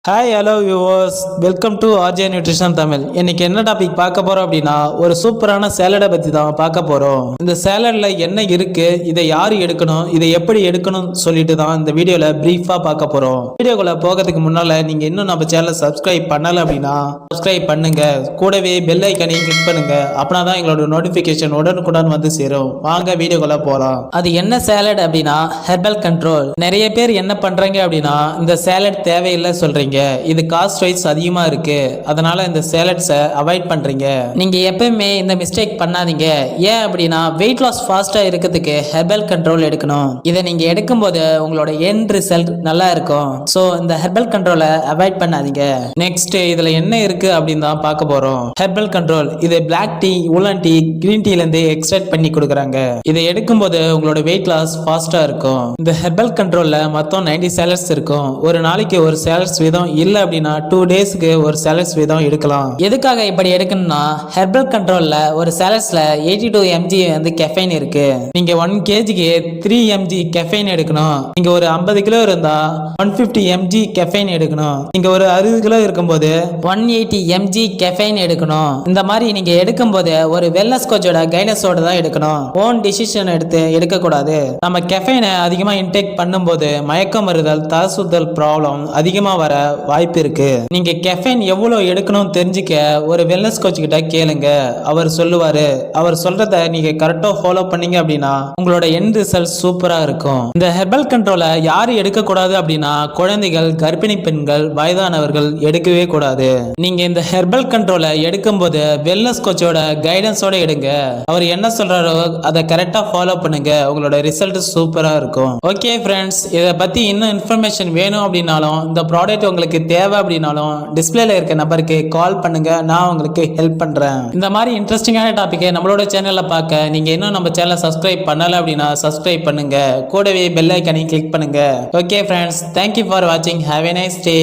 Hi hello viewers, welcome to RJ nutrition Tamil. இன்னைக்கு என்ன topic பார்க்க போறோம் அப்படின்னா, ஒரு சூப்பரான சேலடை பத்தி தான் பார்க்க போறோம். இந்த சேலட்ல என்ன இருக்கு, இதை யாரு எடுக்கணும், இதை எப்படி எடுக்கணும் சொல்லிட்டு தான் இந்த வீடியோல பிரீஃபா பார்க்க போறோம். வீடியோக்குள்ள போகிறதுக்கு முன்னால நீங்க இன்னும் நம்ம சேனலை சப்ஸ்கிரைப் பண்ணல அப்படின்னா சப்ஸ்கிரைப் பண்ணுங்க, கூடவே பெல் ஐக்கனையும் கிளிக் பண்ணுங்க. அப்படின்னா தான் எங்களோட நோட்டிபிகேஷன் உடனுக்குடன் வந்து சேரும். வாங்க வீடியோக்குள்ள போலாம். அது என்ன சேலட் அப்படின்னா ஹெர்பல் கண்ட்ரோல். நிறைய பேர் என்ன பண்றாங்க அப்படின்னா, இந்த சேலட் தேவையில்லை சொல்றீங்க, இது காஸ்ட் வைஸ் அதிகமா இருக்கு, அதனால இந்த சேலட்ஸை அவாய்ட் பண்றீங்க. நீங்க எப்பவுமே இந்த மிஸ்டேக் பண்ணாதீங்க. ஏன் அப்படின்னா, வெயிட் லாஸ் ஃபாஸ்டா இருக்கிறதுக்கு ஹெர்பல் கண்ட்ரோல் எடுக்கணும். இதை நீங்க எடுக்கும்போது உங்களோட எண்ட் ரிசல்ட் நல்லா இருக்கும். ஸோ இந்த ஹெர்பல் கண்ட்ரோலை அவாய்ட் பண்ணாதீங்க. நெக்ஸ்ட் இதுல என்ன இருக்கு அப்படின்னு தான் பார்க்க போறோம். ஹெர்பல் கண்ட்ரோல் இது பிளாக் டீ, ஊலன் டீ, கிரீன் டீல இருந்து எக்ஸ்ட்ராக்ட் பண்ணி கொடுக்குறாங்க. இதை எடுக்கும்போது உங்களோட வெயிட் லாஸ் ஃபாஸ்டா இருக்கும். இந்த ஹெர்பல் கண்ட்ரோல்ல மொத்தம் 90 சேலட்ஸ் இருக்கும். ஒரு நாளைக்கு ஒரு சேலட்ஸ் வீதம் இல்ல அப்படின்னா 2 டேஸ்க்கு ஒரு சேலட்ஸ் வீதம் எடுக்கலாம். எதுக்காக இப்படி எடுக்கணும்னா, ஹெர்பல் கண்ட்ரோல்ல ஒரு சேலட்ஸ்ல 82 mg வந்து கெஃபைன் இருக்கு. நீங்க 1 kgக்கு 3 mg கெஃபைன் எடுக்கணும். நீங்க ஒரு 50 கிலோ இருந்தா 150 mg கெஃபைன் எடுக்கணும். நீங்க ஒரு 60 கிலோ இருக்கும்போது 180 mg கெஃபைன் எடுக்கணும். இந்த மாதிரி நீங்க எடுக்கும்போது ஒரு வெல்னஸ் கோச்சோட கைடன்ஸோட தான் எடுக்கணும். ஓன் டிசிஷன் எடுத்து எடுக்க கூடாது. நம்ம கெஃபைனை அதிகமா இன்டேக் பண்ணும்போது மயக்கம் வருதல், தலை சுத்தல் ப்ராப்ளம் அதிகமா வர வாய்ப்பு இருக்கு. நீங்க கெஃபைன் எவ்வளவு எடுக்கணும் தெரிஞ்சுக்க ஒரு வெல்னஸ் கோச் கிட்ட கேளுங்க. அவர் சொல்லுவாரு. அவர் சொல்றத நீங்க கரெக்டா ஃபாலோ பண்ணீங்க அப்படின்னா உங்களோட எண்ட் ரிசல்ட் சூப்பரா இருக்கும். இந்த ஹெர்பல் கண்ட்ரோலை யாரு எடுக்க கூடாது அப்படின்னா, குழந்தைகள், கர்ப்பிணி பெண்கள், வயதானவர்கள் எடுக்கவே கூடாது. நீங்க இந்த ஹெர்பல் கண்ட்ரோலை எடுக்கும்போது வெல்னஸ் கோச்சோட கைடன்ஸோட எடுங்க. அவர் என்ன சொல்றாரோ அதை கரெக்டா ஃபாலோ பண்ணுங்க. உங்களோட ரிசல்ட் சூப்பரா இருக்கும். ஓகே ஃப்ரெண்ட்ஸ், இதை பத்தி இன்னும் இன்ஃபர்மேஷன் வேணும் அப்படின்னாலும், இந்த ப்ராடக்ட் உங்களுக்கு தேவை அப்படின்னாலும் டிஸ்பிளேல இருக்க நம்பருக்கு கால் பண்ணுங்க. நான் உங்களுக்கு ஹெல்ப் பண்றேன். இந்த மாதிரி இன்ட்ரெஸ்டிங்கான டாபிக்கை நம்மளோட சேனல்ல பார்க்க நீங்க இன்னும் நம்ம சேனலை சப்ஸ்கிரைப் பண்ணல அப்படின்னா சப்ஸ்கிரைப் பண்ணுங்க. கூடவே பெல் ஐக்கனை கிளிக் பண்ணுங்க. ஓகே ஃப்ரெண்ட்ஸ், தேங்க்யூ ஃபார் வாட்சிங். Have a nice day.